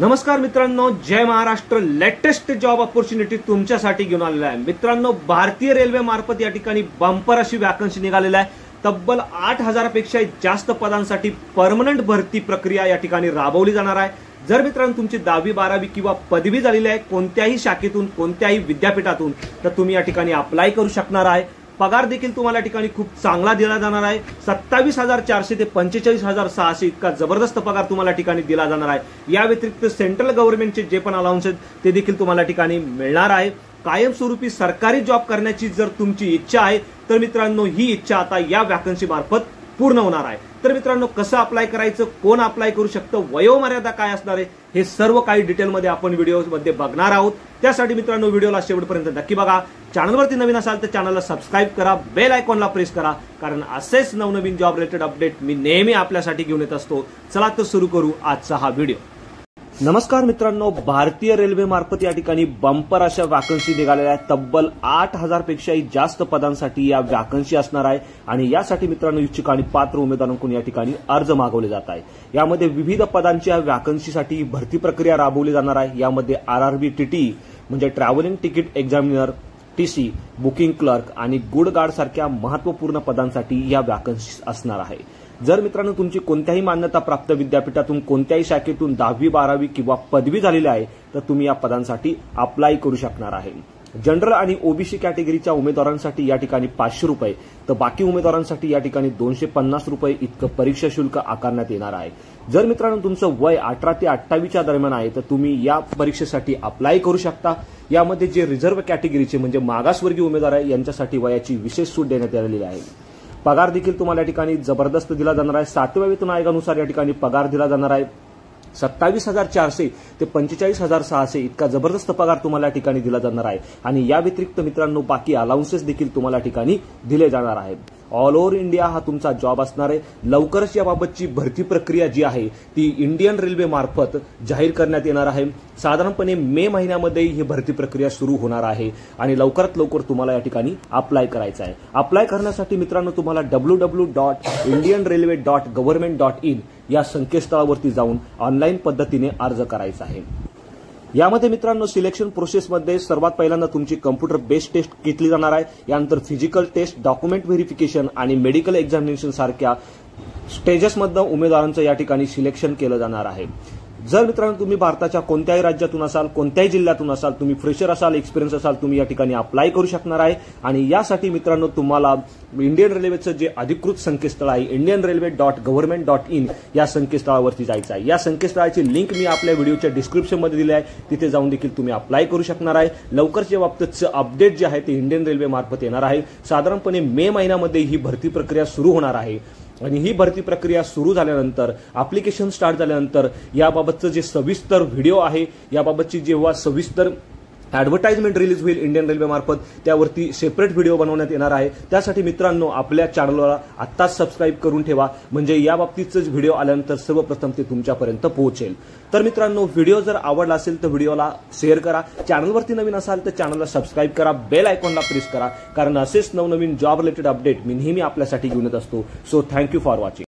नमस्कार मित्रांनो, जय Maharashtra. Latest job opportunity तुमच्यासाठी घेऊन आलेला आहे. मित्रांनो, भारतीय रेल्वे मार्फत या ठिकाणी बंपर अशी वॅकन्सी निघालेली आहे. तब्बल 8,000 पेक्षा जास्त पदांसाठी परमनंट भरती प्रक्रिया या ठिकाणी राबवली जाणार आहे. जर मित्रांनो तुमची 10वी 12वी किंवा पदवी झालेली आहे कोणत्याही शाखेतून कोणत्याही विद्यापीठातून, तर तुम्ही या ठिकाणी अप्लाय करू शकणार आहे. पगार देखील तुम्हाला ठिकाणी खूप चांगला दिला जाणार आहे. 27,400 ते 45,600 इतका जबरदस्त पगार तुम्हाला ठिकाणी दिला जाणार आहे. या व्यतिरिक्त सेंट्रल गव्हर्नमेंटचे जे पण अलाउन्सेस ते देखील तुम्हाला ठिकाणी मिळणार आहे. कायमस्वरूपी सरकारी जॉब करण्याची जर तुमची इच्छा आहे तर मित्रांनो ही इच्छा आता या वॅकन्सी मार्फत पूर्ण होणार आहे. तर मित्रांनो, कसं अप्लाय करायचं, कोण अप्लाय करू शकतं, वयोमर्यादा काय असणार आहे, हे सर्व काही डिटेलमध्ये आपण व्हिडिओमध्ये बघणार आहोत. त्यासाठी मित्रांनो व्हिडिओला शेवटपर्यंत नक्की बघा. चॅनलवरती नवीन असाल तर चॅनलला सबस्क्राईब करा, बेल आयकॉनला प्रेस करा, कारण असेच नवनवीन जॉब रिलेटेड अपडेट मी नेहमी आपल्यासाठी घेऊन येत असतो. चला तर सुरू करू आजचा हा व्हिडिओ. नमस्कार मित्रांनो, भारतीय रेल्वे मार्फत या ठिकाणी बंपर अशा वॅकन्सी निघालेल्या आहेत. तब्बल 8,000 पेक्षाही जास्त पदांसाठी या वॅकन्सी असणार आहे आणि यासाठी मित्रांनो इच्छुक आणि पात्र उमेदवारांकडून या ठिकाणी अर्ज मागवले जात आहे. यामध्ये विविध पदांच्या वॅकन्सीसाठी भरती प्रक्रिया राबवली जाणार आहे. यामध्ये RRB TT म्हणजे travelling ticket examiner, TC, booking clerk आणि गुड गार्ड सारख्या महत्त्वपूर्ण पदांसाठी या वॅकन्सी असणार आहे. जर मित्रांनो तुमची कोणत्याही मान्यता प्राप्त विद्यापीठातून कोणत्याही शाखेतून 10वी 12वी किंवा पदवी झालेली आहे तर तुम्ही या पदांसाठी अप्लाय करू शकणार आहे. जनरल आणि OBC कॅटेगरीच्या उमेदवारांसाठी या ठिकाणी 500 रुपये, तर बाकी उमेदवारांसाठी या ठिकाणी 250 रुपये इतकं परीक्षा शुल्क आकारण्यात येणार आहे. जर मित्रांनो तुमचं वय 18 ते 28 दरम्यान आहे तर तुम्ही या परीक्षेसाठी अप्लाय करू शकता. यामध्ये जे रिझर्व्ह कॅटेगरीचे म्हणजे मागासवर्गीय उमेदवार आहे यांच्यासाठी वयाची विशेष सूट देण्यात आलेली आहे. पगार देखील तुम्हाला या ठिकाणी जबरदस्त दिला जाणार आहे. 7व्या वेतन आयोगानुसार या ठिकाणी पगार दिला जाणार आहे. 27,400 ते 45,600 इतका जबरदस्त पगार तुम्हाला या ठिकाणी दिला जाणार आहे. आणि या व्यतिरिक्त मित्रांनो बाकी अलाउन्सेस देखील तुम्हाला ठिकाणी दिले जाणार आहेत. ऑल ओव्हर इंडिया हा तुमचा जॉब असणार आहे. लवकरच याबाबतची भरती प्रक्रिया जी आहे ती इंडियन रेल्वे मार्फत जाहीर करण्यात येणार आहे. साधारणपणे मे महिन्यामध्ये ही भरती प्रक्रिया सुरू होणार आहे आणि लवकरात लवकर तुम्हाला या ठिकाणी अप्लाय करायचं आहे. अप्लाय करण्यासाठी मित्रांनो तुम्हाला www.indianrailway.government.in या संकेतस्थळावरती जाऊन ऑनलाईन पद्धतीने अर्ज करायचा आहे. यामध्ये मित्रांनो सिलेक्शन प्रोसेसमध्ये सर्वात पहिल्यांदा तुमची कम्प्युटर बेस्ड टेस्ट घेतली जाणार आहे. यानंतर फिजिकल टेस्ट, डॉक्युमेंट व्हेरिफिकेशन आणि मेडिकल एक्झामिनेशन सारख्या स्टेजेसमधनं उमेदवारांचं या ठिकाणी सिलेक्शन केलं जाणार आहे. जर मित्रांनो तुम्ही भारताच्या कोणत्याही राज्यातून असाल, कोणत्याही जिल्ह्यातून असाल, तुम्ही फ्रेशर असाल, एक्सपिरियन्स असाल, तुम्ही या ठिकाणी अप्लाय करू शकणार आहे. आणि यासाठी मित्रांनो तुम्हाला इंडियन रेल्वेचं जे अधिकृत संकेतस्थळ आहे indianrailway.government.in या संकेतस्थळावरती जायचं आहे. या संकेतस्थळाची लिंक मी आपल्या व्हिडिओच्या डिस्क्रिप्शनमध्ये दिली आहे. तिथे जाऊन देखील तुम्ही अप्लाय करू शकणार आहे. लवकरच्या बाबतीतचं अपडेट जे आहे ते इंडियन रेल्वे मार्फत येणार आहे. साधारणपणे मे महिन्यामध्ये ही भरती प्रक्रिया सुरू होणार आहे आणि ही भरती प्रक्रिया सुरू झाल्यानंतर ऍप्लिकेशन स्टार्ट झाल्यानंतर याबाबतचं जे सविस्तर व्हिडिओ आहे, याबाबतची जेव्हा सविस्तर ॲडव्हर्टाइजमेंट रिलीज होईल इंडियन रेल्वे मार्फत त्यावरती सेपरेट व्हिडिओ बनवण्यात येणार आहे. त्यासाठी मित्रांनो आपल्या चॅनलला आत्ताच सबस्क्राईब करून ठेवा, म्हणजे याबाबतीतच व्हिडिओ आल्यानंतर सर्वप्रथम ते तुमच्यापर्यंत पोहोचेल. तर मित्रांनो व्हिडिओ जर आवडला असेल तर व्हिडिओला शेअर करा. चॅनलवरती नवीन असाल तर चॅनलला सबस्क्राईब करा, बेल आयकॉनला प्रेस करा, कारण असेच नवनवीन जॉब रिलेटेड अपडेट मी नेहमी आपल्यासाठी घेऊन येत असतो. So thank you for watching.